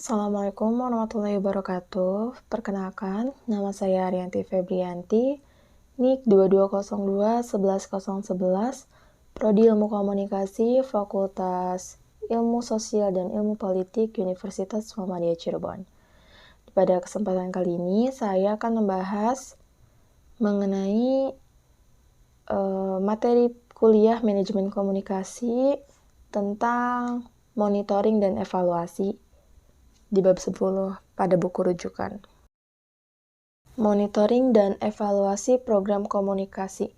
Assalamualaikum warahmatullahi wabarakatuh. Perkenalkan, nama saya Ariyanti Febrianti, NIK 2202-11011, Prodi Ilmu Komunikasi, Fakultas Ilmu Sosial dan Ilmu Politik, Universitas Muhammadiyah Cirebon. Pada kesempatan kali ini, saya akan membahas mengenai materi kuliah Manajemen Komunikasi tentang monitoring dan evaluasi di bab 10 pada buku rujukan. Monitoring dan evaluasi program komunikasi.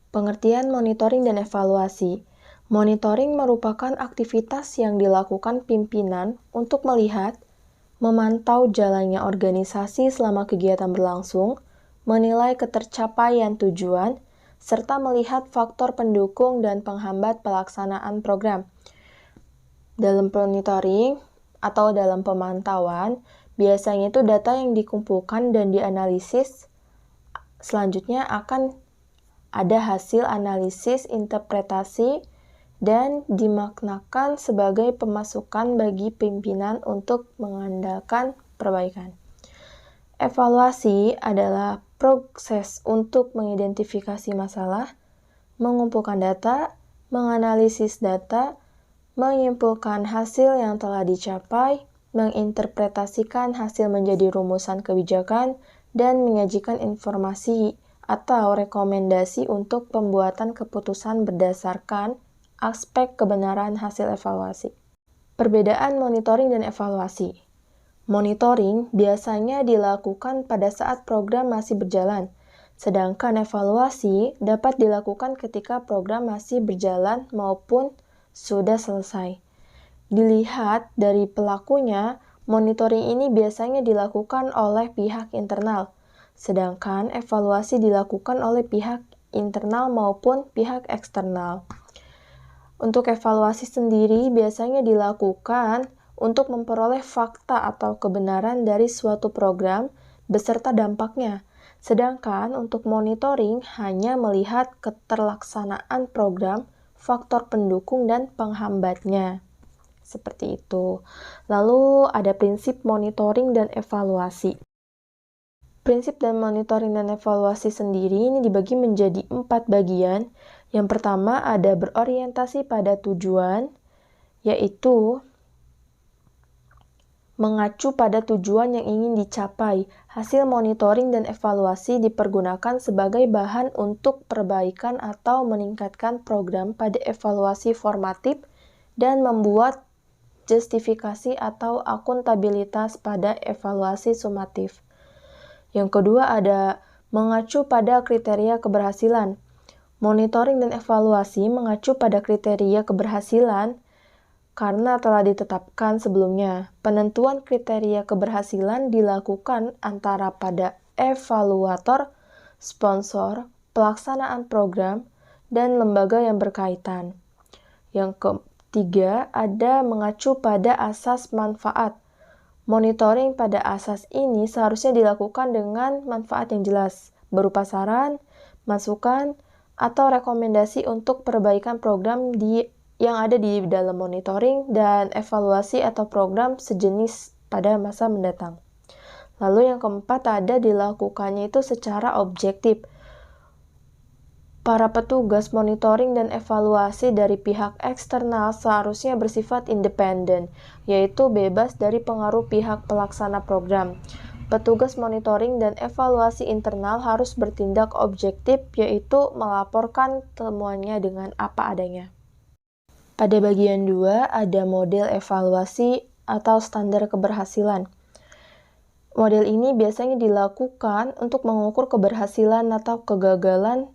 Pengertian monitoring dan evaluasi. Monitoring merupakan aktivitas yang dilakukan pimpinan untuk melihat, memantau jalannya organisasi selama kegiatan berlangsung, menilai ketercapaian tujuan, serta melihat faktor pendukung dan penghambat pelaksanaan program. Dalam monitoring atau dalam pemantauan, biasanya itu data yang dikumpulkan dan dianalisis. Selanjutnya akan ada hasil analisis, interpretasi, dan dimaknakan sebagai pemasukan bagi pimpinan untuk mengandalkan perbaikan. Evaluasi adalah proses untuk mengidentifikasi masalah, mengumpulkan data, menganalisis data, menyimpulkan hasil yang telah dicapai, menginterpretasikan hasil menjadi rumusan kebijakan, dan menyajikan informasi atau rekomendasi untuk pembuatan keputusan berdasarkan aspek kebenaran hasil evaluasi. Perbedaan monitoring dan evaluasi. Monitoring biasanya dilakukan pada saat program masih berjalan, sedangkan evaluasi dapat dilakukan ketika program masih berjalan maupun sudah selesai. Dilihat dari pelakunya, monitoring ini biasanya dilakukan oleh pihak internal, sedangkan evaluasi dilakukan oleh pihak internal maupun pihak eksternal. Untuk evaluasi sendiri biasanya dilakukan untuk memperoleh fakta atau kebenaran dari suatu program beserta dampaknya, sedangkan untuk monitoring hanya melihat keterlaksanaan program, faktor pendukung dan penghambatnya. Seperti itu. Lalu ada prinsip monitoring dan evaluasi. Prinsip dan monitoring dan evaluasi sendiri ini dibagi menjadi 4 bagian. Yang pertama ada berorientasi pada tujuan, yaitu mengacu pada tujuan yang ingin dicapai. Hasil monitoring dan evaluasi dipergunakan sebagai bahan untuk perbaikan atau meningkatkan program pada evaluasi formatif dan membuat justifikasi atau akuntabilitas pada evaluasi sumatif. Yang kedua ada mengacu pada kriteria keberhasilan. Monitoring dan evaluasi mengacu pada kriteria keberhasilan karena telah ditetapkan sebelumnya. Penentuan kriteria keberhasilan dilakukan antara pada evaluator, sponsor, pelaksanaan program, dan lembaga yang berkaitan. Yang ketiga, ada mengacu pada asas manfaat. Monitoring pada asas ini seharusnya dilakukan dengan manfaat yang jelas, berupa saran, masukan, atau rekomendasi untuk perbaikan program yang ada di dalam monitoring dan evaluasi atau program sejenis pada masa mendatang. Lalu yang keempat ada dilakukannya itu secara objektif. Para petugas monitoring dan evaluasi dari pihak eksternal seharusnya bersifat independen, yaitu bebas dari pengaruh pihak pelaksana program. Petugas monitoring dan evaluasi internal harus bertindak objektif, yaitu melaporkan temuannya dengan apa adanya. Pada bagian 2 ada model evaluasi atau standar keberhasilan. Model ini biasanya dilakukan untuk mengukur keberhasilan atau kegagalan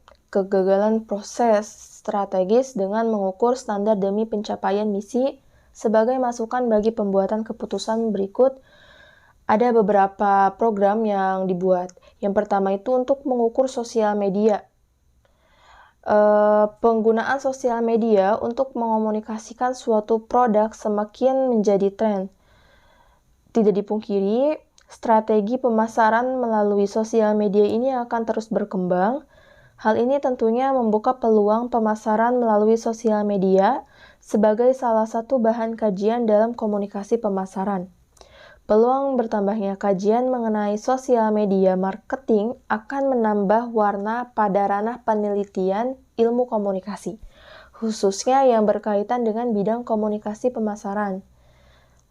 proses strategis dengan mengukur standar demi pencapaian misi sebagai masukan bagi pembuatan keputusan berikut. Ada beberapa program yang dibuat. Yang pertama itu untuk mengukur sosial media. Penggunaan sosial media untuk mengomunikasikan suatu produk semakin menjadi tren. Tidak dipungkiri, strategi pemasaran melalui sosial media ini akan terus berkembang. Hal ini tentunya membuka peluang pemasaran melalui sosial media sebagai salah satu bahan kajian dalam komunikasi pemasaran. Peluang bertambahnya kajian mengenai sosial media marketing akan menambah warna pada ranah penelitian ilmu komunikasi, khususnya yang berkaitan dengan bidang komunikasi pemasaran.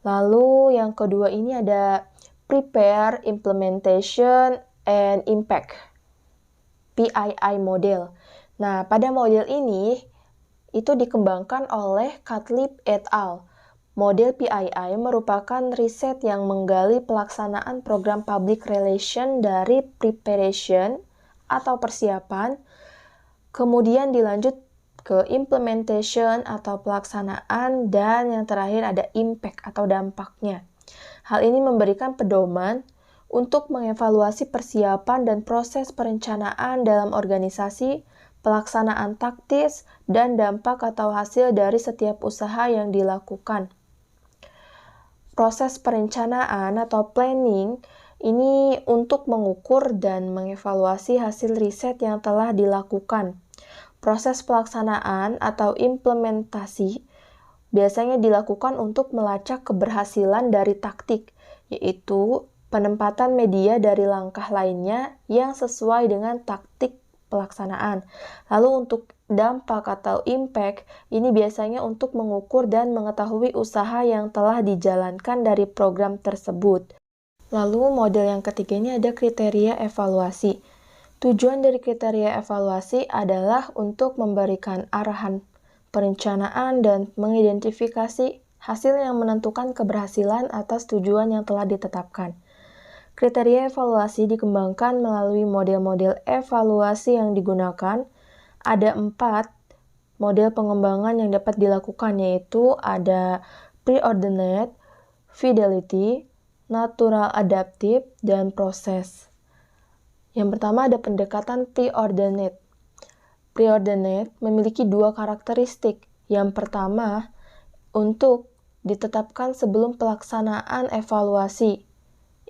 Lalu yang kedua ini ada Prepare, Implementation, and Impact, PII model. Nah, pada model ini itu dikembangkan oleh Catlip et al. Model PII merupakan riset yang menggali pelaksanaan program public relation dari preparation atau persiapan, kemudian dilanjut ke implementation atau pelaksanaan, dan yang terakhir ada impact atau dampaknya. Hal ini memberikan pedoman untuk mengevaluasi persiapan dan proses perencanaan dalam organisasi, pelaksanaan taktis, dan dampak atau hasil dari setiap usaha yang dilakukan. Proses perencanaan atau planning ini untuk mengukur dan mengevaluasi hasil riset yang telah dilakukan. Proses pelaksanaan atau implementasi biasanya dilakukan untuk melacak keberhasilan dari taktik, yaitu penempatan media dari langkah lainnya yang sesuai dengan taktik pelaksanaan. Lalu untuk dampak atau impact, ini biasanya untuk mengukur dan mengetahui usaha yang telah dijalankan dari program tersebut. Lalu model yang ketiga ini ada kriteria evaluasi. Tujuan dari kriteria evaluasi adalah untuk memberikan arahan perencanaan dan mengidentifikasi hasil yang menentukan keberhasilan atas tujuan yang telah ditetapkan. Kriteria evaluasi dikembangkan melalui model-model evaluasi yang digunakan. Ada 4 model pengembangan yang dapat dilakukan, yaitu ada preordinate, fidelity, natural adaptive, dan proses. Yang pertama ada pendekatan preordinate. Preordinate memiliki 2 karakteristik. Yang pertama, untuk ditetapkan sebelum pelaksanaan evaluasi.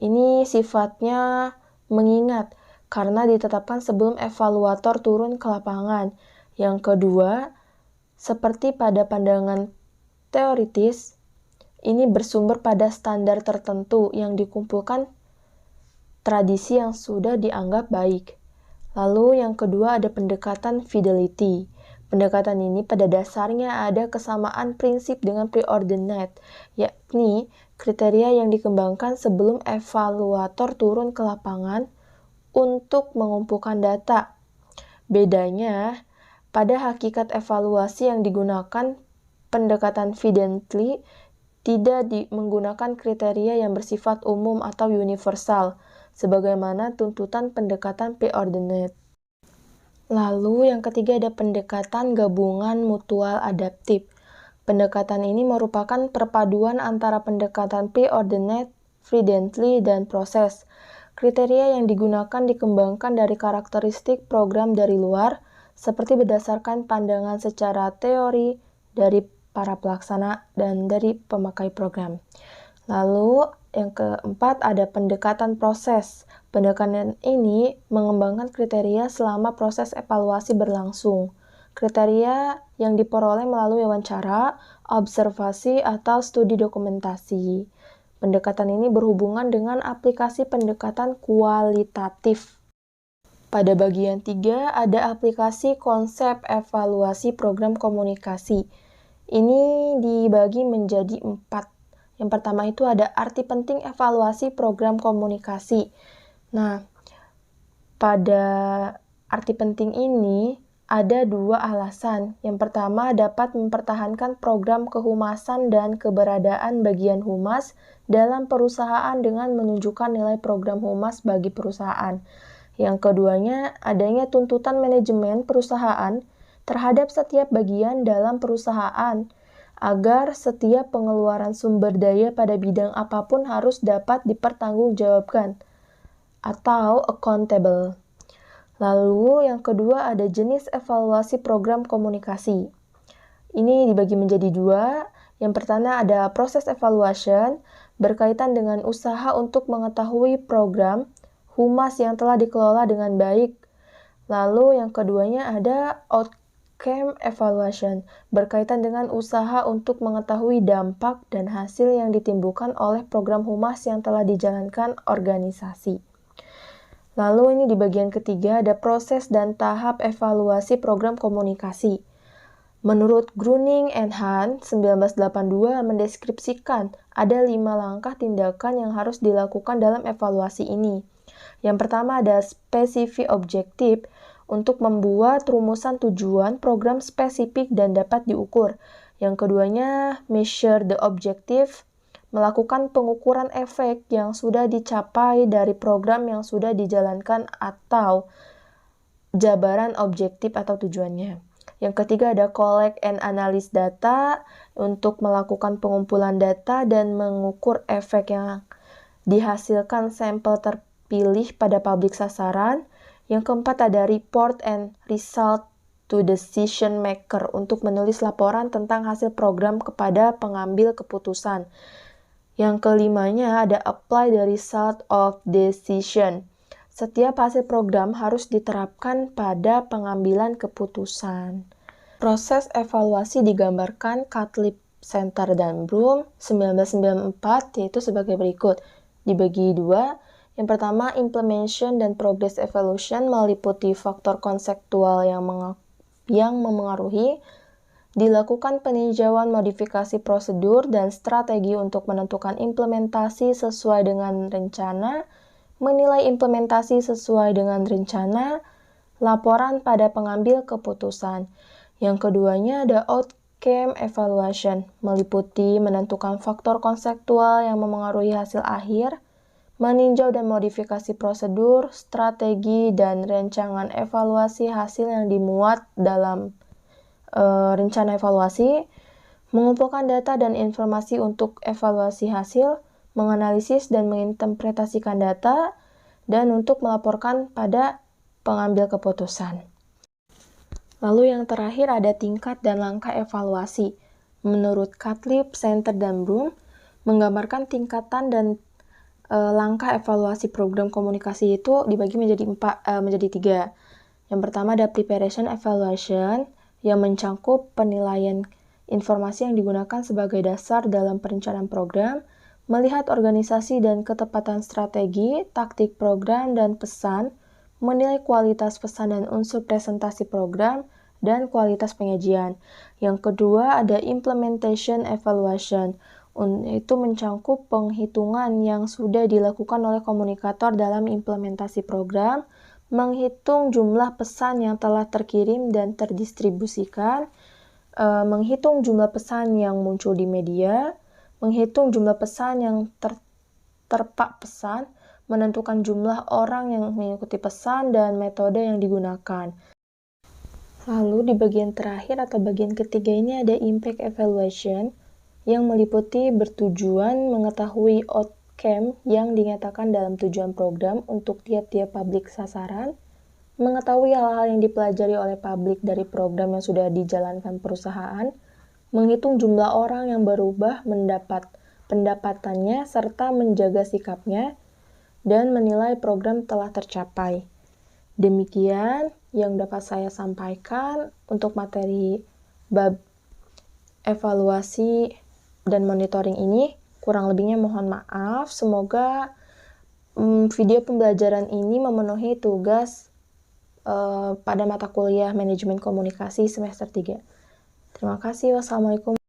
Ini sifatnya mengingat karena ditetapkan sebelum evaluator turun ke lapangan. Yang kedua, seperti pada pandangan teoritis, ini bersumber pada standar tertentu yang dikumpulkan tradisi yang sudah dianggap baik. Lalu yang kedua ada pendekatan fidelity. Pendekatan ini pada dasarnya ada kesamaan prinsip dengan preordinate, yakni kriteria yang dikembangkan sebelum evaluator turun ke lapangan untuk mengumpulkan data. Bedanya, pada hakikat evaluasi yang digunakan pendekatan fidelity tidak menggunakan kriteria yang bersifat umum atau universal, sebagaimana tuntutan pendekatan preordinate. Lalu yang ketiga ada pendekatan gabungan mutual adaptif. Pendekatan ini merupakan perpaduan antara pendekatan preordinate, fidelity, dan proses. Kriteria yang digunakan dikembangkan dari karakteristik program dari luar, seperti berdasarkan pandangan secara teori dari para pelaksana dan dari pemakai program. Lalu yang keempat ada pendekatan proses. Pendekatan ini mengembangkan kriteria selama proses evaluasi berlangsung. Kriteria yang diperoleh melalui wawancara, observasi, atau studi dokumentasi. Pendekatan ini berhubungan dengan aplikasi pendekatan kualitatif. Pada bagian 3 ada aplikasi konsep evaluasi program komunikasi. Ini dibagi menjadi 4. Yang pertama itu ada arti penting evaluasi program komunikasi. Nah, pada arti penting ini ada 2 alasan. Yang pertama dapat mempertahankan program kehumasan dan keberadaan bagian humas dalam perusahaan dengan menunjukkan nilai program humas bagi perusahaan. Yang keduanya adanya tuntutan manajemen perusahaan terhadap setiap bagian dalam perusahaan, agar setiap pengeluaran sumber daya pada bidang apapun harus dapat dipertanggungjawabkan atau accountable. Lalu yang kedua ada jenis evaluasi program komunikasi. Ini dibagi menjadi 2. Yang pertama ada proses evaluation, berkaitan dengan usaha untuk mengetahui program humas yang telah dikelola dengan baik. Lalu yang keduanya ada outcome evaluation berkaitan dengan usaha untuk mengetahui dampak dan hasil yang ditimbulkan oleh program humas yang telah dijalankan organisasi. Lalu ini di bagian ketiga ada proses dan tahap evaluasi program komunikasi. Menurut Gruning and Hahn 1982 mendeskripsikan ada 5 langkah tindakan yang harus dilakukan dalam evaluasi ini. Yang pertama ada spesifik objektif untuk membuat rumusan tujuan program spesifik dan dapat diukur. Yang keduanya measure the objective, melakukan pengukuran efek yang sudah dicapai dari program yang sudah dijalankan atau jabaran objektif atau tujuannya. Yang ketiga ada collect and analyze data untuk melakukan pengumpulan data dan mengukur efek yang dihasilkan sampel terpilih pada publik sasaran. Yang keempat ada report and result to decision maker untuk menulis laporan tentang hasil program kepada pengambil keputusan. Yang kelimanya ada apply the result of decision. Setiap hasil program harus diterapkan pada pengambilan keputusan. Proses evaluasi digambarkan Catlip, Center, dan Broom 1994 yaitu sebagai berikut. Dibagi dua. Yang pertama, implementation dan progress evaluation meliputi faktor konseptual yang memengaruhi, dilakukan peninjauan modifikasi prosedur dan strategi untuk menentukan implementasi sesuai dengan rencana, menilai implementasi sesuai dengan rencana, laporan pada pengambil keputusan. Yang keduanya ada outcome evaluation, meliputi menentukan faktor konseptual yang memengaruhi hasil akhir, meninjau dan modifikasi prosedur, strategi, dan rancangan evaluasi hasil yang dimuat dalam rencana evaluasi, mengumpulkan data dan informasi untuk evaluasi hasil, menganalisis dan menginterpretasikan data, dan untuk melaporkan pada pengambil keputusan. Lalu yang terakhir ada tingkat dan langkah evaluasi. Menurut Catlip, Center, dan Broom, menggambarkan tingkatan dan langkah evaluasi program komunikasi itu dibagi menjadi 3. Yang pertama ada preparation evaluation yang mencakup penilaian informasi yang digunakan sebagai dasar dalam perencanaan program, melihat organisasi dan ketepatan strategi, taktik program dan pesan, menilai kualitas pesan dan unsur presentasi program, dan kualitas penyajian. Yang kedua ada implementation evaluation, itu mencangkup penghitungan yang sudah dilakukan oleh komunikator dalam implementasi program, menghitung jumlah pesan yang telah terkirim dan terdistribusikan, menghitung jumlah pesan yang muncul di media, menghitung jumlah pesan yang terpak pesan, menentukan jumlah orang yang mengikuti pesan, dan metode yang digunakan. Lalu di bagian terakhir atau bagian ketiga ini ada impact evaluation, yang meliputi bertujuan mengetahui outcome yang dinyatakan dalam tujuan program untuk tiap-tiap publik sasaran, mengetahui hal-hal yang dipelajari oleh publik dari program yang sudah dijalankan perusahaan, menghitung jumlah orang yang berubah pendapatannya serta menjaga sikapnya, dan menilai program telah tercapai. Demikian yang dapat saya sampaikan untuk materi bab evaluasi dan monitoring ini. Kurang lebihnya mohon maaf. Semoga video pembelajaran ini memenuhi tugas pada mata kuliah manajemen komunikasi semester 3. Terima kasih. Wassalamualaikum.